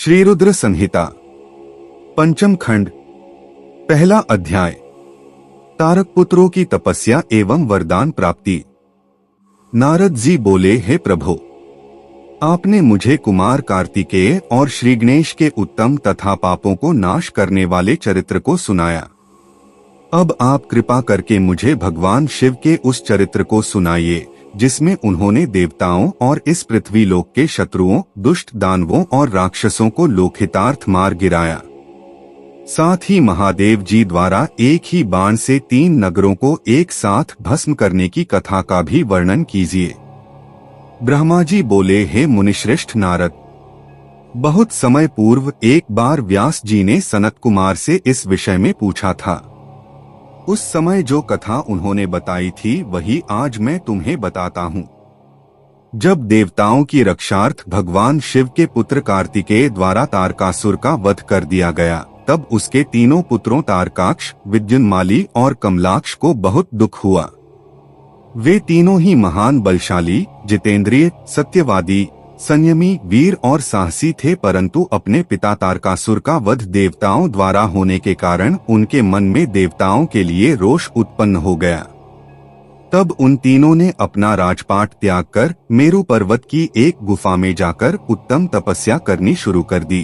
श्रीरुद्र संहिता पंचम खंड पहला अध्याय तारक पुत्रों की तपस्या एवं वरदान प्राप्ति। नारद जी बोले, हे प्रभु, आपने मुझे कुमार कार्तिकेय और श्री गणेश के उत्तम तथा पापों को नाश करने वाले चरित्र को सुनाया। अब आप कृपा करके मुझे भगवान शिव के उस चरित्र को सुनाइए जिसमें उन्होंने देवताओं और इस पृथ्वी लोक के शत्रुओं, दुष्ट दानवों और राक्षसों को लोकहितार्थ मार गिराया। साथ ही महादेव जी द्वारा एक ही बाण से 3 नगरों को एक साथ भस्म करने की कथा का भी वर्णन कीजिए। ब्रह्मा जी बोले, हे मुनिश्रेष्ठ नारद, बहुत समय पूर्व एक बार व्यास जी ने सनत कुमार से इस विषय में पूछा था। उस समय जो कथा उन्होंने बताई थी वही आज मैं तुम्हें बताता हूँ। जब देवताओं की रक्षार्थ भगवान शिव के पुत्र कार्तिकेय द्वारा तारकासुर का वध कर दिया गया, तब उसके तीनों पुत्रों तारकाक्ष, विद्युन्माली और कमलाक्ष को बहुत दुख हुआ। वे तीनों ही महान बलशाली, जितेंद्रिय, सत्यवादी, संयमी, वीर और साहसी थे, परंतु अपने पिता तारकासुर का वध देवताओं द्वारा होने के कारण उनके मन में देवताओं के लिए रोष उत्पन्न हो गया। तब उन तीनों ने अपना राजपाट त्याग कर मेरु पर्वत की एक गुफा में जाकर उत्तम तपस्या करनी शुरू कर दी।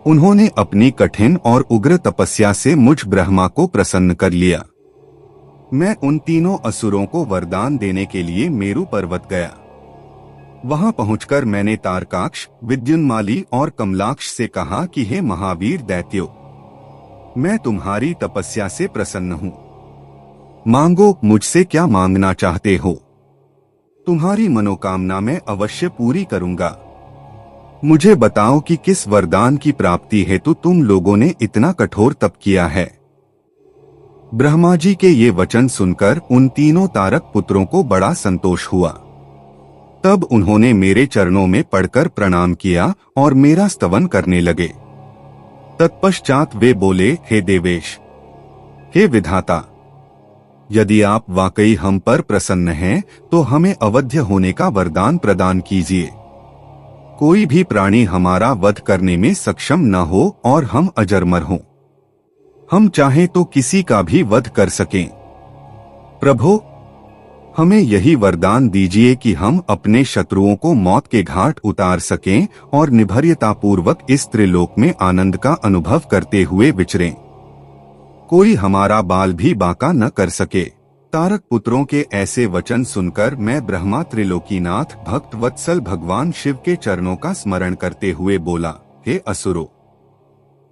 उन्होंने अपनी कठिन और उग्र तपस्या से मुझ ब्रह्मा को प्रसन्न कर लिया। मैं उन तीनों असुरों को वरदान देने के लिए मेरु पर्वत गया। वहां पहुंचकर मैंने तारकाक्ष, विद्युन्माली और कमलाक्ष से कहा कि हे महावीर दैत्यो, मैं तुम्हारी तपस्या से प्रसन्न हूं। मांगो, मुझसे क्या मांगना चाहते हो? तुम्हारी मनोकामना मैं अवश्य पूरी करूंगा। मुझे बताओ कि किस वरदान की प्राप्ति हेतु तुम लोगों ने इतना कठोर तप किया है। ब्रह्मा जी के ये वचन सुनकर उन तीनों तारक पुत्रों को बड़ा संतोष हुआ। तब उन्होंने मेरे चरणों में पड़कर प्रणाम किया और मेरा स्तवन करने लगे। तत्पश्चात वे बोले, हे देवेश, हे विधाता, यदि आप वाकई हम पर प्रसन्न हैं तो हमें अवध्य होने का वरदान प्रदान कीजिए। कोई भी प्राणी हमारा वध करने में सक्षम न हो और हम अजरमर हों। हम चाहें तो किसी का भी वध कर सकें। प्रभु, हमें यही वरदान दीजिए कि हम अपने शत्रुओं को मौत के घाट उतार सकें और निर्भयतापूर्वक इस त्रिलोक में आनंद का अनुभव करते हुए विचरें। कोई हमारा बाल भी बांका न कर सके। तारक पुत्रों के ऐसे वचन सुनकर मैं ब्रह्मा त्रिलोकीनाथ भक्त वत्सल भगवान शिव के चरणों का स्मरण करते हुए बोला, हे असुरों,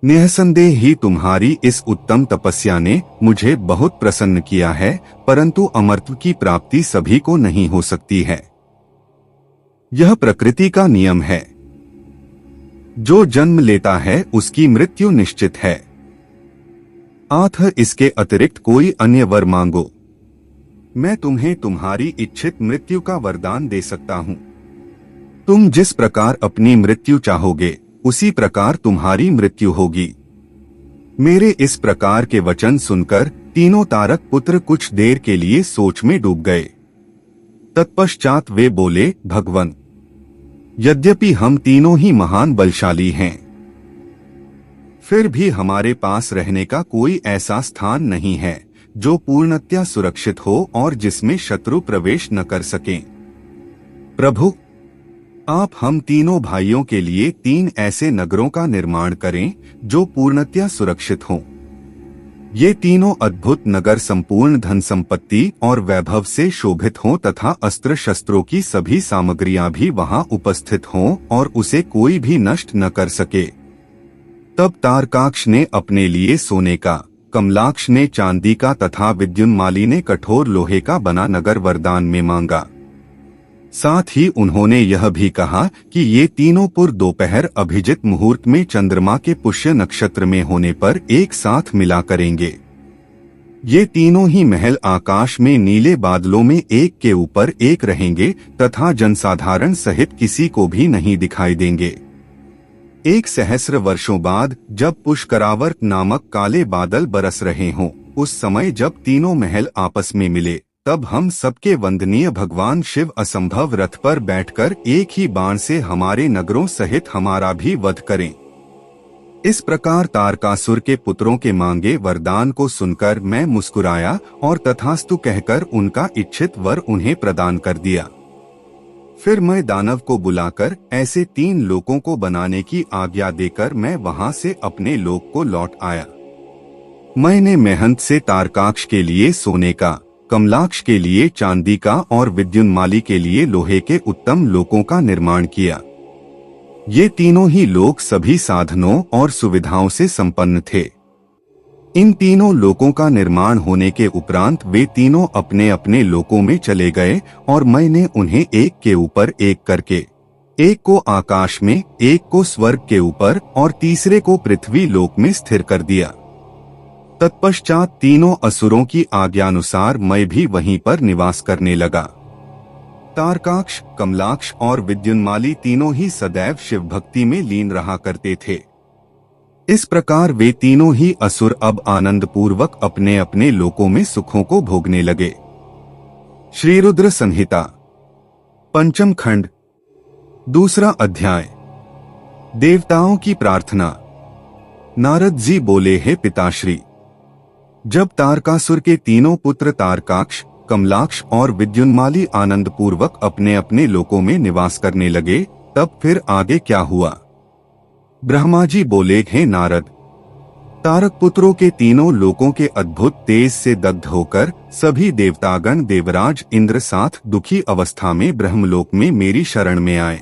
निःसंदेह ही तुम्हारी इस उत्तम तपस्या ने मुझे बहुत प्रसन्न किया है, परंतु अमरत्व की प्राप्ति सभी को नहीं हो सकती है। यह प्रकृति का नियम है। जो जन्म लेता है उसकी मृत्यु निश्चित है। अतः इसके अतिरिक्त कोई अन्य वर मांगो। मैं तुम्हें तुम्हारी इच्छित मृत्यु का वरदान दे सकता हूँ। तुम जिस प्रकार अपनी मृत्यु चाहोगे उसी प्रकार तुम्हारी मृत्यु होगी। मेरे इस प्रकार के वचन सुनकर तीनों तारक पुत्र कुछ देर के लिए सोच में डूब गए। तत्पश्चात वे बोले, भगवन, यद्यपि हम तीनों ही महान बलशाली हैं, फिर भी हमारे पास रहने का कोई ऐसा स्थान नहीं है जो पूर्णतया सुरक्षित हो और जिसमें शत्रु प्रवेश न कर सकें। प्रभु, आप हम तीनों भाइयों के लिए 3 ऐसे नगरों का निर्माण करें जो पूर्णतया सुरक्षित हों। ये तीनों अद्भुत नगर संपूर्ण धन संपत्ति और वैभव से शोभित हों तथा अस्त्र शस्त्रों की सभी सामग्रियां भी वहां उपस्थित हों और उसे कोई भी नष्ट न कर सके। तब तारकाक्ष ने अपने लिए सोने का, कमलाक्ष ने चांदी का तथा विद्युन्माली ने कठोर लोहे का बना नगर वरदान में मांगा। साथ ही उन्होंने यह भी कहा कि ये तीनों पुर दोपहर अभिजित मुहूर्त में चंद्रमा के पुष्य नक्षत्र में होने पर एक साथ मिला करेंगे। ये तीनों ही महल आकाश में नीले बादलों में एक के ऊपर एक रहेंगे तथा जनसाधारण सहित किसी को भी नहीं दिखाई देंगे। 1 सहस्र वर्षों बाद जब पुष्करावर्त नामक काले बादल बरस रहे हों, उस समय जब तीनों महल आपस में मिले तब हम सबके वंदनीय भगवान शिव असंभव रथ पर बैठकर एक ही बाण से हमारे नगरों सहित हमारा भी वध करें। इस प्रकार तारकासुर के पुत्रों के मांगे वरदान को सुनकर मैं मुस्कुराया और तथास्तु कहकर उनका इच्छित वर उन्हें प्रदान कर दिया। फिर मैं दानव को बुलाकर ऐसे 3 लोकों को बनाने की आज्ञा देकर मैं वहां से अपने लोक को लौट आया। मैंने मेहनत से तारकाक्ष के लिए सोने का, कमलाक्ष के लिए चांदी का और विद्युन्माली के लिए लोहे के उत्तम लोकों का निर्माण किया। ये तीनों ही लोक सभी साधनों और सुविधाओं से संपन्न थे। इन तीनों लोकों का निर्माण होने के उपरांत वे तीनों अपने अपने लोकों में चले गए और मैंने उन्हें एक के ऊपर एक करके, एक को आकाश में, एक को स्वर्ग के ऊपर और तीसरे को पृथ्वी लोक में स्थिर कर दिया। तत्पश्चात तीनों असुरों की आज्ञानुसार मैं भी वहीं पर निवास करने लगा। तारकाक्ष, कमलाक्ष और विद्युन्माली तीनों ही सदैव शिव भक्ति में लीन रहा करते थे। इस प्रकार वे तीनों ही असुर अब आनंद पूर्वक अपने अपने लोकों में सुखों को भोगने लगे। श्री रुद्र संहिता पंचम खंड, दूसरा अध्याय। देवताओं की प्रार्थना। नारद जी बोले, हे पिताश्री, जब तारकासुर के तीनों पुत्र तारकाक्ष, कमलाक्ष और विद्युन्माली आनंद पूर्वक अपने अपने लोकों में निवास करने लगे, तब फिर आगे क्या हुआ? ब्रह्मा जी बोले, हे नारद, तारक पुत्रों के तीनों लोकों के अद्भुत तेज से दग्ध होकर सभी देवतागण देवराज इंद्र साथ दुखी अवस्था में ब्रह्मलोक में मेरी शरण में आए।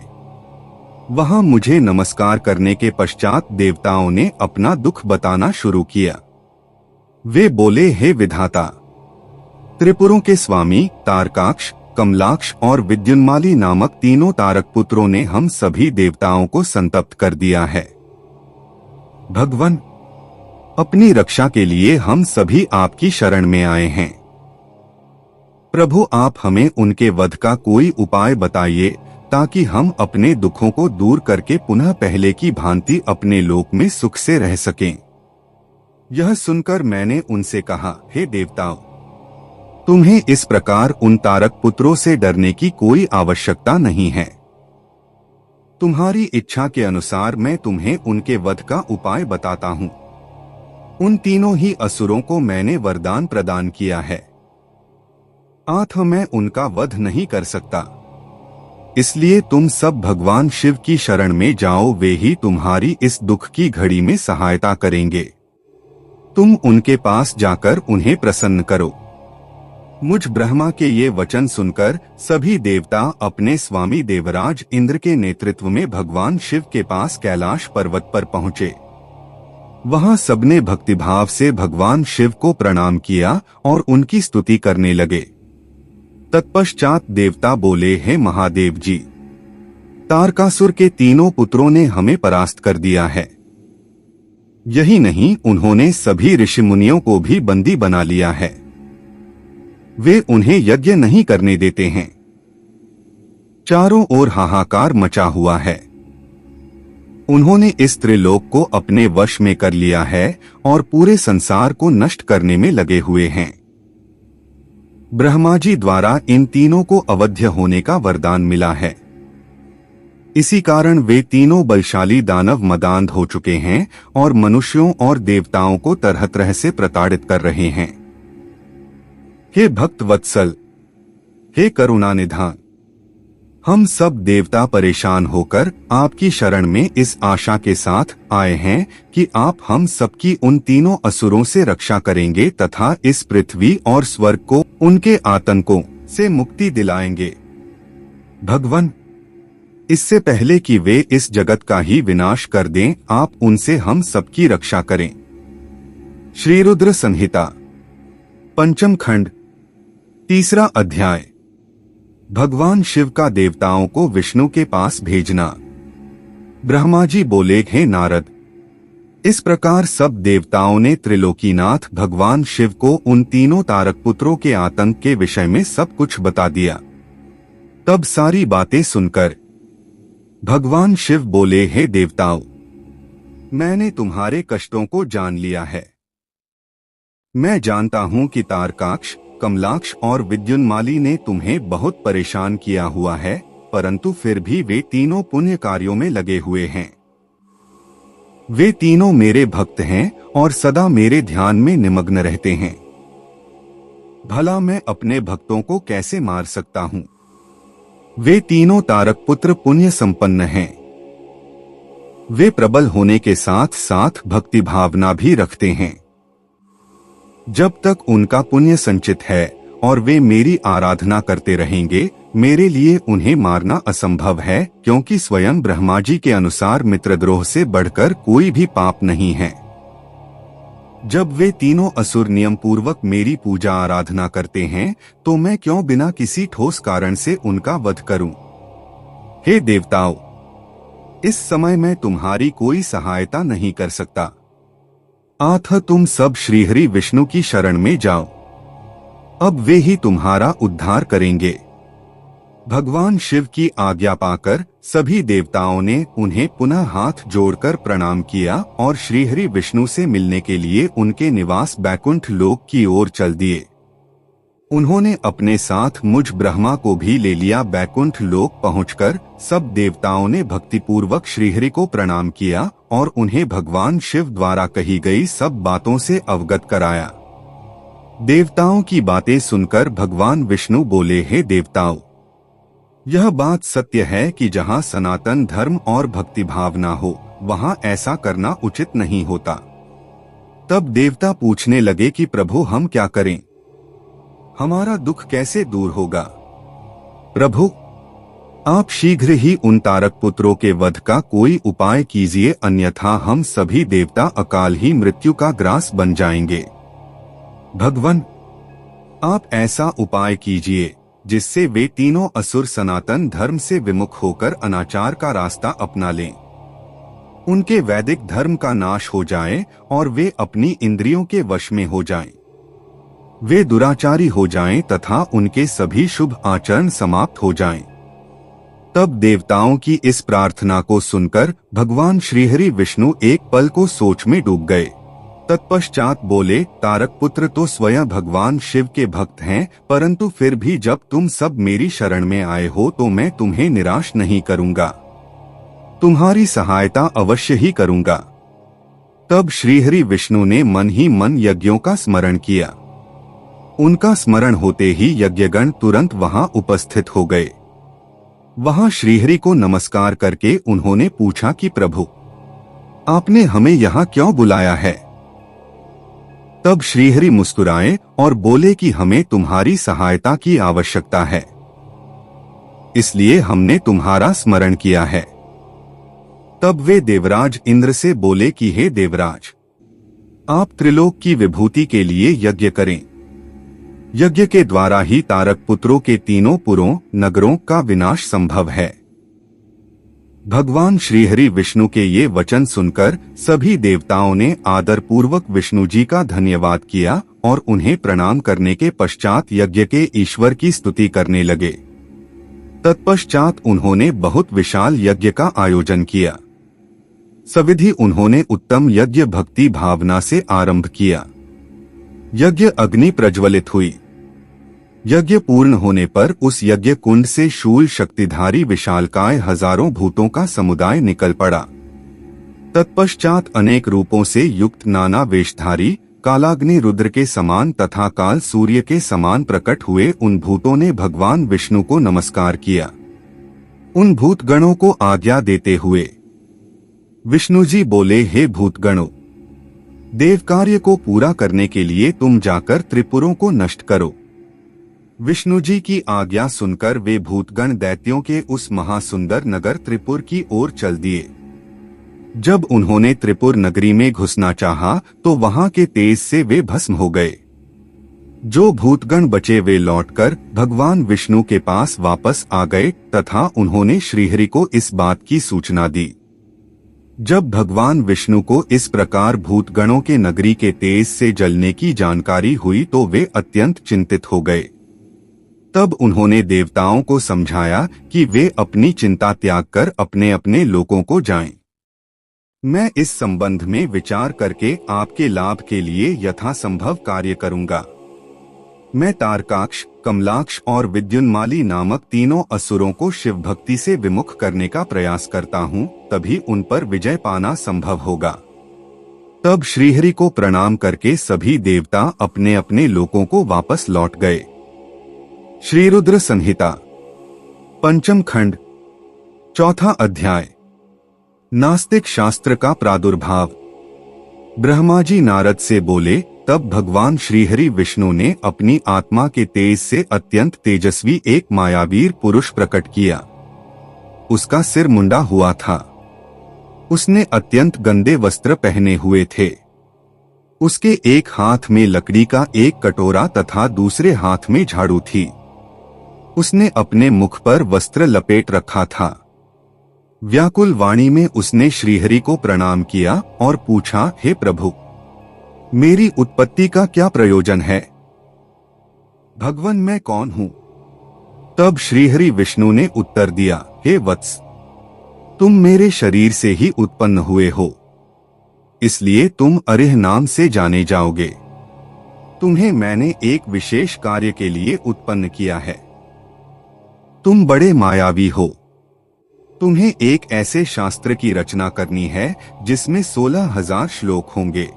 वहां मुझे नमस्कार करने के पश्चात देवताओं ने अपना दुख बताना शुरू किया। वे बोले, हे विधाता, त्रिपुरों के स्वामी तारकाक्ष, कमलाक्ष और विद्युन्माली नामक तीनों तारक पुत्रों ने हम सभी देवताओं को संतप्त कर दिया है। भगवान, अपनी रक्षा के लिए हम सभी आपकी शरण में आए हैं। प्रभु, आप हमें उनके वध का कोई उपाय बताइए ताकि हम अपने दुखों को दूर करके पुनः पहले की भांति अपने लोक में सुख से रह सकें। यह सुनकर मैंने उनसे कहा, हे देवताओं, तुम्हें इस प्रकार उन तारक पुत्रों से डरने की कोई आवश्यकता नहीं है। तुम्हारी इच्छा के अनुसार मैं तुम्हें उनके वध का उपाय बताता हूँ। उन तीनों ही असुरों को मैंने वरदान प्रदान किया है, अतः मैं उनका वध नहीं कर सकता। इसलिए तुम सब भगवान शिव की शरण में जाओ, वे ही तुम्हारी इस दुख की घड़ी में सहायता करेंगे। तुम उनके पास जाकर उन्हें प्रसन्न करो। मुझ ब्रह्मा के ये वचन सुनकर सभी देवता अपने स्वामी देवराज इंद्र के नेतृत्व में भगवान शिव के पास कैलाश पर्वत पर पहुँचे। वहां सबने भक्तिभाव से भगवान शिव को प्रणाम किया और उनकी स्तुति करने लगे। तत्पश्चात देवता बोले, हे महादेव जी, तारकासुर के तीनों पुत्रों ने हमें परास्त कर दिया है। यही नहीं, उन्होंने सभी ऋषि मुनियों को भी बंदी बना लिया है। वे उन्हें यज्ञ नहीं करने देते हैं। चारों ओर हाहाकार मचा हुआ है। उन्होंने इस त्रिलोक को अपने वश में कर लिया है और पूरे संसार को नष्ट करने में लगे हुए हैं। ब्रह्मा जी द्वारा इन तीनों को अवध्य होने का वरदान मिला है। इसी कारण वे तीनों बलशाली दानव मदांध हो चुके हैं और मनुष्यों और देवताओं को तरह तरह से प्रताड़ित कर रहे हैं। हे भक्त वत्सल, हे करुणा निधान, हम सब देवता परेशान होकर आपकी शरण में इस आशा के साथ आए हैं कि आप हम सबकी उन तीनों असुरों से रक्षा करेंगे तथा इस पृथ्वी और स्वर्ग को उनके आतंकों से मुक्ति दिलाएंगे। भगवान, इससे पहले कि वे इस जगत का ही विनाश कर दें, आप उनसे हम सबकी रक्षा करें। श्री रुद्र संहिता पंचम खंड, तीसरा अध्याय। भगवान शिव का देवताओं को विष्णु के पास भेजना। ब्रह्मा जी बोले, हे नारद, इस प्रकार सब देवताओं ने त्रिलोकीनाथ भगवान शिव को उन तीनों तारक पुत्रों के आतंक के विषय में सब कुछ बता दिया। तब सारी बातें सुनकर भगवान शिव बोले, हे देवताओं, मैंने तुम्हारे कष्टों को जान लिया है। मैं जानता हूं कि तारकाक्ष, कमलाक्ष और विद्युन्माली ने तुम्हें बहुत परेशान किया हुआ है, परंतु फिर भी वे तीनों पुण्य कार्यों में लगे हुए हैं। वे तीनों मेरे भक्त हैं और सदा मेरे ध्यान में निमग्न रहते हैं। भला मैं अपने भक्तों को कैसे मार सकता हूं? वे तीनों तारक पुत्र पुण्य संपन्न हैं। वे प्रबल होने के साथ साथ भक्ति भावना भी रखते हैं। जब तक उनका पुण्य संचित है और वे मेरी आराधना करते रहेंगे, मेरे लिए उन्हें मारना असंभव है, क्योंकि स्वयं ब्रह्मा जी के अनुसार मित्रद्रोह से बढ़कर कोई भी पाप नहीं है। जब वे तीनों असुर नियम पूर्वक मेरी पूजा आराधना करते हैं, तो मैं क्यों बिना किसी ठोस कारण से उनका वध करूं? हे देवताओं, इस समय मैं तुम्हारी कोई सहायता नहीं कर सकता। अतः तुम सब श्रीहरि विष्णु की शरण में जाओ। अब वे ही तुम्हारा उद्धार करेंगे। भगवान शिव की आज्ञा पाकर सभी देवताओं ने उन्हें पुनः हाथ जोड़कर प्रणाम किया और श्रीहरि विष्णु से मिलने के लिए उनके निवास बैकुंठ लोक की ओर चल दिए। उन्होंने अपने साथ मुझ ब्रह्मा को भी ले लिया। बैकुंठ लोक पहुंचकर सब देवताओं ने भक्तिपूर्वक श्रीहरि को प्रणाम किया और उन्हें भगवान शिव द्वारा कही गई सब बातों से अवगत कराया। देवताओं की बातें सुनकर भगवान विष्णु बोले, हे देवताओं, यह बात सत्य है कि जहाँ सनातन धर्म और भक्ति भावना हो, वहाँ ऐसा करना उचित नहीं होता। तब देवता पूछने लगे कि प्रभु, हम क्या करें? हमारा दुख कैसे दूर होगा? प्रभु, आप शीघ्र ही उन तारक पुत्रों के वध का कोई उपाय कीजिए, अन्यथा हम सभी देवता अकाल ही मृत्यु का ग्रास बन जाएंगे। भगवान, आप ऐसा उपाय कीजिए जिससे वे तीनों असुर सनातन धर्म से विमुख होकर अनाचार का रास्ता अपना लें। उनके वैदिक धर्म का नाश हो जाए और वे अपनी इंद्रियों के वश में हो जाएं। वे दुराचारी हो जाएं तथा उनके सभी शुभ आचरण समाप्त हो जाएं। तब देवताओं की इस प्रार्थना को सुनकर भगवान श्रीहरि विष्णु एक पल को सोच में डूब गए। तत्पश्चात बोले, तारक पुत्र तो स्वयं भगवान शिव के भक्त हैं, परंतु फिर भी जब तुम सब मेरी शरण में आए हो तो मैं तुम्हें निराश नहीं करूंगा, तुम्हारी सहायता अवश्य ही करूंगा। तब श्रीहरि विष्णु ने मन ही मन यज्ञों का स्मरण किया। उनका स्मरण होते ही यज्ञगण तुरंत वहां उपस्थित हो गए। वहां श्रीहरि को नमस्कार करके उन्होंने पूछा कि प्रभु, आपने हमें यहाँ क्यों बुलाया है? तब श्रीहरि मुस्कुराए और बोले कि हमें तुम्हारी सहायता की आवश्यकता है, इसलिए हमने तुम्हारा स्मरण किया है। तब वे देवराज इंद्र से बोले कि हे देवराज, आप त्रिलोक की विभूति के लिए यज्ञ करें। यज्ञ के द्वारा ही तारक पुत्रों के तीनों पुरों नगरों का विनाश संभव है। भगवान श्रीहरि विष्णु के ये वचन सुनकर सभी देवताओं ने आदर पूर्वक विष्णु जी का धन्यवाद किया और उन्हें प्रणाम करने के पश्चात यज्ञ के ईश्वर की स्तुति करने लगे। तत्पश्चात उन्होंने बहुत विशाल यज्ञ का आयोजन किया। सविधि उन्होंने उत्तम यज्ञ भक्ति भावना से आरंभ किया। यज्ञ अग्नि प्रज्वलित हुई। यज्ञ पूर्ण होने पर उस यज्ञ कुंड से शूल शक्तिधारी विशालकाय हजारों भूतों का समुदाय निकल पड़ा। तत्पश्चात अनेक रूपों से युक्त नाना वेशधारी कालाग्नि रुद्र के समान तथा काल सूर्य के समान प्रकट हुए उन भूतों ने भगवान विष्णु को नमस्कार किया। उन भूतगणों को आज्ञा देते हुए विष्णु जी बोले, हे भूतगणों, देव कार्य को पूरा करने के लिए तुम जाकर त्रिपुरों को नष्ट करो। विष्णु जी की आज्ञा सुनकर वे भूतगण दैत्यों के उस महासुंदर नगर त्रिपुर की ओर चल दिए। जब उन्होंने त्रिपुर नगरी में घुसना चाहा तो वहां के तेज से वे भस्म हो गए। जो भूतगण बचे वे लौटकर भगवान विष्णु के पास वापस आ गए तथा उन्होंने श्रीहरि को इस बात की सूचना दी। जब भगवान विष्णु को इस प्रकार भूतगणों के नगरी के तेज से जलने की जानकारी हुई तो वे अत्यंत चिंतित हो गए। तब उन्होंने देवताओं को समझाया कि वे अपनी चिंता त्याग कर अपने अपने लोकों को जाएं। मैं इस संबंध में विचार करके आपके लाभ के लिए यथासंभव कार्य करूंगा। मैं तारकाक्ष, कमलाक्ष और विद्युन्माली नामक तीनों असुरों को शिव भक्ति से विमुख करने का प्रयास करता हूँ, तभी उन पर विजय पाना संभव होगा। तब श्रीहरि को प्रणाम करके सभी देवता अपने अपने लोकों को वापस लौट गए। श्री रुद्र संहिता पंचम खंड चौथा अध्याय नास्तिक शास्त्र का प्रादुर्भाव। ब्रह्मा जी नारद से बोले, तब भगवान श्रीहरि विष्णु ने अपनी आत्मा के तेज से अत्यंत तेजस्वी एक मायावीर पुरुष प्रकट किया। उसका सिर मुंडा हुआ था। उसने अत्यंत गंदे वस्त्र पहने हुए थे। उसके एक हाथ में लकड़ी का एक कटोरा तथा दूसरे हाथ में झाड़ू थी। उसने अपने मुख पर वस्त्र लपेट रखा था। व्याकुल वाणी में उसने श्रीहरि को प्रणाम किया और पूछा, हे प्रभु, मेरी उत्पत्ति का क्या प्रयोजन है? भगवन, मैं कौन हूं? तब श्रीहरि विष्णु ने उत्तर दिया, हे वत्स, तुम मेरे शरीर से ही उत्पन्न हुए हो, इसलिए तुम अरिह नाम से जाने जाओगे। तुम्हें मैंने एक विशेष कार्य के लिए उत्पन्न किया है। तुम बड़े मायावी हो। तुम्हें एक ऐसे शास्त्र की रचना करनी है जिसमें 16,000 श्लोक होंगे,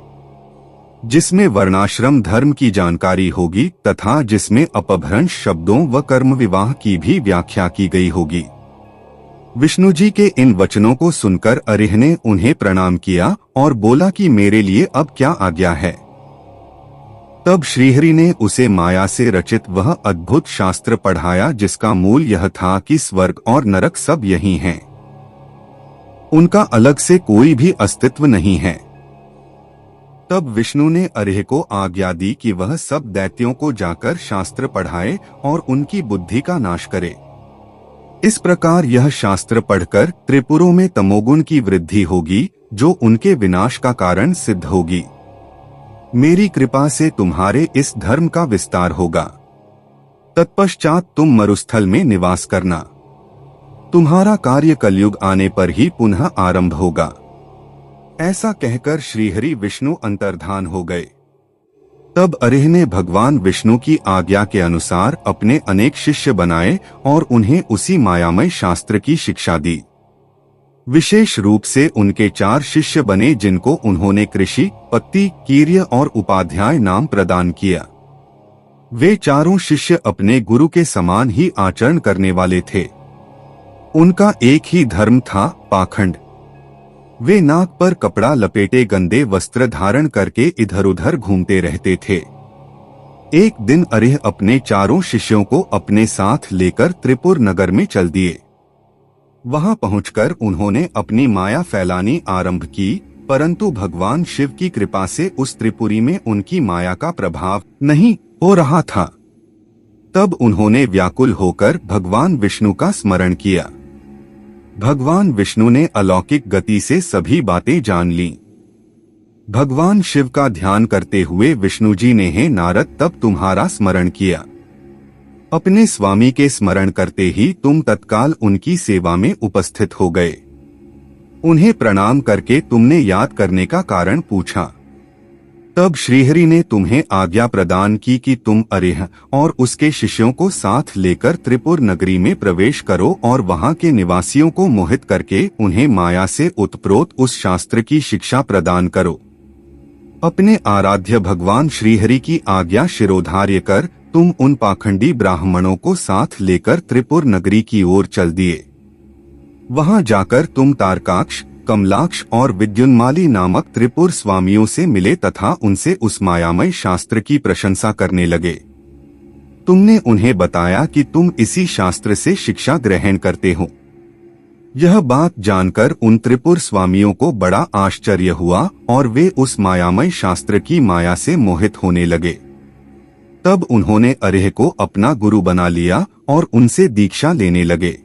जिसमें वर्णाश्रम धर्म की जानकारी होगी तथा जिसमें अपभ्रंश शब्दों व कर्म विवाह की भी व्याख्या की गई होगी। विष्णु जी के इन वचनों को सुनकर अरिह ने उन्हें प्रणाम किया और बोला कि मेरे लिए अब क्या आज्ञा है। तब श्रीहरि ने उसे माया से रचित वह अद्भुत शास्त्र पढ़ाया, जिसका मूल यह था कि स्वर्ग और नरक सब यही हैं। उनका अलग से कोई भी अस्तित्व नहीं है। तब विष्णु ने अरिह को आज्ञा दी कि वह सब दैत्यों को जाकर शास्त्र पढ़ाए और उनकी बुद्धि का नाश करे। इस प्रकार यह शास्त्र पढ़कर त्रिपुरों में तमोगुण की वृद्धि होगी, जो उनके विनाश का कारण सिद्ध होगी। मेरी कृपा से तुम्हारे इस धर्म का विस्तार होगा। तत्पश्चात तुम मरुस्थल में निवास करना। तुम्हारा कार्य कलयुग आने पर ही पुनः आरंभ होगा। ऐसा कहकर श्रीहरि विष्णु अंतर्धान हो गए। तब अरिह ने भगवान विष्णु की आज्ञा के अनुसार अपने अनेक शिष्य बनाए और उन्हें उसी मायामय शास्त्र की शिक्षा दी। विशेष रूप से उनके 4 शिष्य बने, जिनको उन्होंने कृषि, पत्ति, कीर्य और उपाध्याय नाम प्रदान किया। वे चारों शिष्य अपने गुरु के समान ही आचरण करने वाले थे। उनका एक ही धर्म था, पाखंड। वे नाक पर कपड़ा लपेटे गंदे वस्त्र धारण करके इधर उधर घूमते रहते थे। एक दिन अरिह अपने चारों शिष्यों को अपने साथ लेकर त्रिपुर नगर में चल दिए। वहां पहुंचकर उन्होंने अपनी माया फैलानी आरंभ की, परंतु भगवान शिव की कृपा से उस त्रिपुरी में उनकी माया का प्रभाव नहीं हो रहा था। तब उन्होंने व्याकुल होकर भगवान विष्णु का स्मरण किया। भगवान विष्णु ने अलौकिक गति से सभी बातें जान लीं। भगवान शिव का ध्यान करते हुए विष्णु जी ने, हे नारद, तब तुम्हारा स्मरण किया। अपने स्वामी के स्मरण करते ही तुम तत्काल उनकी सेवा में उपस्थित हो गए। उन्हें प्रणाम करके तुमने याद करने का कारण पूछा। तब श्रीहरि ने तुम्हें आज्ञा प्रदान की कि तुम अरिह और उसके शिष्यों को साथ लेकर त्रिपुर नगरी में प्रवेश करो और वहां के निवासियों को मोहित करके उन्हें माया से उत्प्रोत उस शास्त्र की शिक्षा प्रदान करो। अपने आराध्य भगवान श्रीहरि की आज्ञा शिरोधार्य कर तुम उन पाखंडी ब्राह्मणों को साथ लेकर त्रिपुर नगरी की ओर चल दिए। वहां जाकर तुम तारकाक्ष, कमलाक्ष और विद्युन्माली नामक त्रिपुर स्वामियों से मिले तथा उनसे उस मायामय शास्त्र की प्रशंसा करने लगे। तुमने उन्हें बताया कि तुम इसी शास्त्र से शिक्षा ग्रहण करते हो। यह बात जानकर उन त्रिपुर स्वामियों को बड़ा आश्चर्य हुआ और वे उस मायामय शास्त्र की माया से मोहित होने लगे। तब उन्होंने अरिह को अपना गुरु बना लिया और उनसे दीक्षा लेने लगे।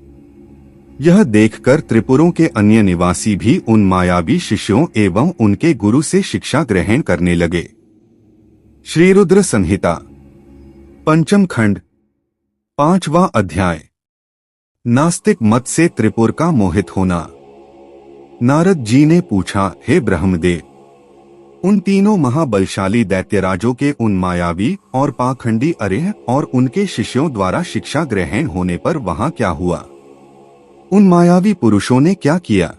यह देखकर त्रिपुरों के अन्य निवासी भी उन मायावी शिष्यों एवं उनके गुरु से शिक्षा ग्रहण करने लगे। श्री रुद्र संहिता पंचम खंड पांचवा अध्याय नास्तिक मत से त्रिपुर का मोहित होना। नारद जी ने पूछा, हे ब्रह्मदेव, उन तीनों महाबलशाली दैत्यराजों के उन मायावी और पाखंडी अरिह और उनके शिष्यों द्वारा शिक्षा ग्रहण होने पर वहां क्या हुआ? उन मायावी पुरुषों ने क्या किया?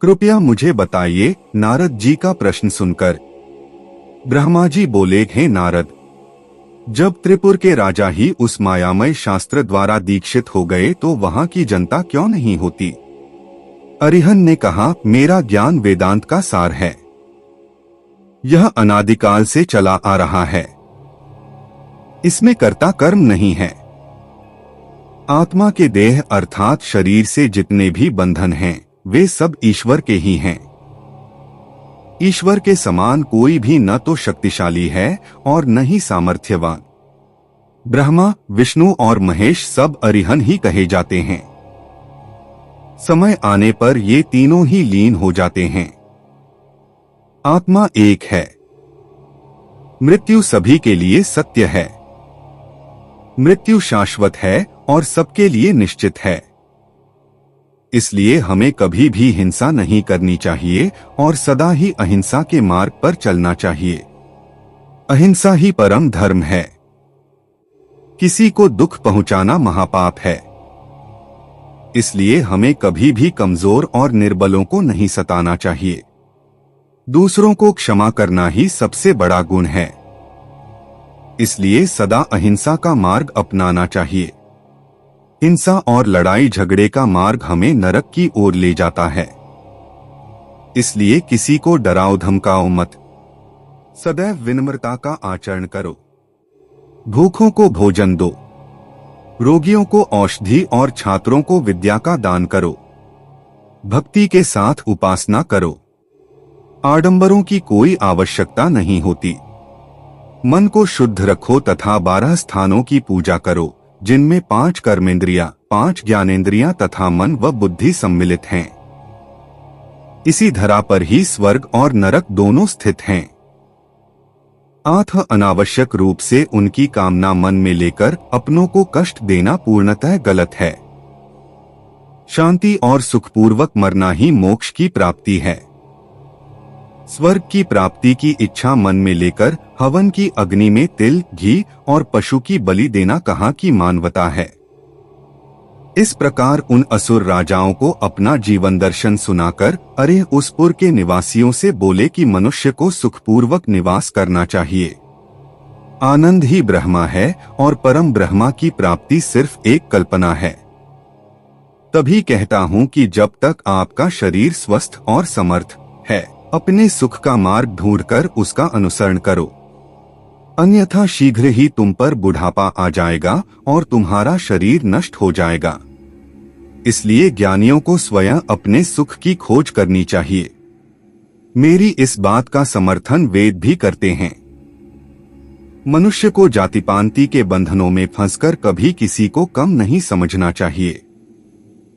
कृपया मुझे बताइए। नारद जी का प्रश्न सुनकर ब्रह्मा जी बोले, हे नारद, जब त्रिपुर के राजा ही उस मायामय शास्त्र द्वारा दीक्षित हो गए तो वहां की जनता क्यों नहीं होती? अरिहन ने कहा, मेरा ज्ञान वेदांत का सार है। यह अनादिकाल से चला आ रहा है। इसमें कर्ता कर्म नहीं है। आत्मा के देह अर्थात शरीर से जितने भी बंधन हैं, वे सब ईश्वर के ही हैं। ईश्वर के समान कोई भी न तो शक्तिशाली है और न ही सामर्थ्यवान। ब्रह्मा, विष्णु और महेश सब अरिहन ही कहे जाते हैं। समय आने पर ये तीनों ही लीन हो जाते हैं। आत्मा एक है। मृत्यु सभी के लिए सत्य है। मृत्यु शाश्वत है और सबके लिए निश्चित है। इसलिए हमें कभी भी हिंसा नहीं करनी चाहिए और सदा ही अहिंसा के मार्ग पर चलना चाहिए। अहिंसा ही परम धर्म है। किसी को दुख पहुंचाना महापाप है। इसलिए हमें कभी भी कमजोर और निर्बलों को नहीं सताना चाहिए। दूसरों को क्षमा करना ही सबसे बड़ा गुण है। इसलिए सदा अहिंसा का मार्ग अपनाना चाहिए। हिंसा और लड़ाई झगड़े का मार्ग हमें नरक की ओर ले जाता है। इसलिए किसी को डराओ धमकाओ मत। सदैव विनम्रता का आचरण करो। भूखों को भोजन दो। रोगियों को औषधि और छात्रों को विद्या का दान करो। भक्ति के साथ उपासना करो। आडंबरों की कोई आवश्यकता नहीं होती। मन को शुद्ध रखो तथा 12 स्थानों की पूजा करो, जिनमें 5 कर्मेंद्रियां, 5 ज्ञानेंद्रियां तथा मन व बुद्धि सम्मिलित हैं। इसी धरा पर ही स्वर्ग और नरक दोनों स्थित हैं। अनावश्यक रूप से उनकी कामना मन में लेकर अपनों को कष्ट देना पूर्णतः गलत है। शांति और सुखपूर्वक मरना ही मोक्ष की प्राप्ति है। स्वर्ग की प्राप्ति की इच्छा मन में लेकर हवन की अग्नि में तिल, घी और पशु की बलि देना कहाँ की मानवता है। इस प्रकार उन असुर राजाओं को अपना जीवन दर्शन सुनाकर अरिह उस पुर के निवासियों से बोले कि मनुष्य को सुखपूर्वक निवास करना चाहिए। आनंद ही ब्रह्मा है और परम ब्रह्मा की प्राप्ति सिर्फ एक कल्पना है। तभी कहता हूँ कि जब तक आपका शरीर स्वस्थ और समर्थ है, अपने सुख का मार्ग ढूंढकर उसका अनुसरण करो। अन्यथा शीघ्र ही तुम पर बुढ़ापा आ जाएगा और तुम्हारा शरीर नष्ट हो जाएगा। इसलिए ज्ञानियों को स्वयं अपने सुख की खोज करनी चाहिए। मेरी इस बात का समर्थन वेद भी करते हैं। मनुष्य को जातिपांति के बंधनों में फंसकर कभी किसी को कम नहीं समझना चाहिए।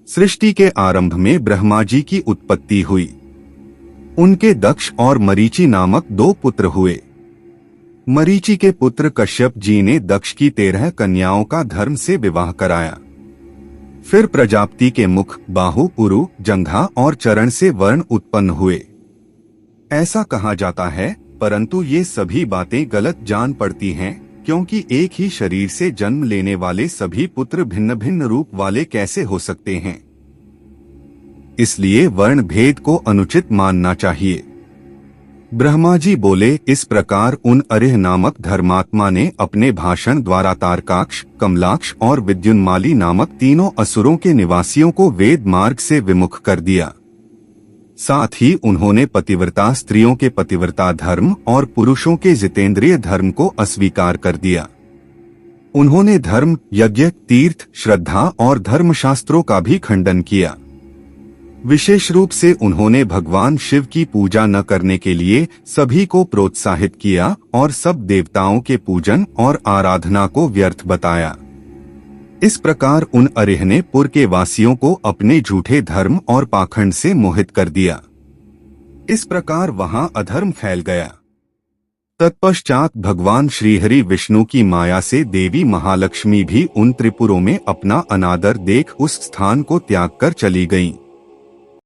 सृष्टि के आरंभ में ब्रह्मा जी की उत्पत्ति हुई। उनके दक्ष और मरीचि नामक 2 पुत्र हुए। मरीचि के पुत्र कश्यप जी ने दक्ष की 13 कन्याओं का धर्म से विवाह कराया। फिर प्रजापति के मुख, बाहु, उरु, जंघा और चरण से वर्ण उत्पन्न हुए। ऐसा कहा जाता है, परंतु ये सभी बातें गलत जान पड़ती हैं, क्योंकि एक ही शरीर से जन्म लेने वाले सभी पुत्र भिन्न भिन्न रूप वाले कैसे हो सकते हैं। इसलिए वर्ण भेद को अनुचित मानना चाहिए। ब्रह्मा जी बोले, इस प्रकार उन अरिह नामक धर्मात्मा ने अपने भाषण द्वारा तारकाक्ष, कमलाक्ष और विद्युन्माली नामक 3 असुरों के निवासियों को वेद मार्ग से विमुख कर दिया। साथ ही उन्होंने पतिव्रता स्त्रियों के पतिव्रता धर्म और पुरुषों के जितेंद्रिय धर्म को अस्वीकार कर दिया। उन्होंने धर्म, यज्ञ, तीर्थ, श्रद्धा और धर्मशास्त्रों का भी खंडन किया। विशेष रूप से उन्होंने भगवान शिव की पूजा न करने के लिए सभी को प्रोत्साहित किया और सब देवताओं के पूजन और आराधना को व्यर्थ बताया। इस प्रकार उन अरिह ने पुर के वासियों को अपने झूठे धर्म और पाखंड से मोहित कर दिया। इस प्रकार वहां अधर्म फैल गया। तत्पश्चात भगवान श्रीहरि विष्णु की माया से देवी महालक्ष्मी भी उन त्रिपुरों में अपना अनादर देख उस स्थान को त्याग कर चली गईं।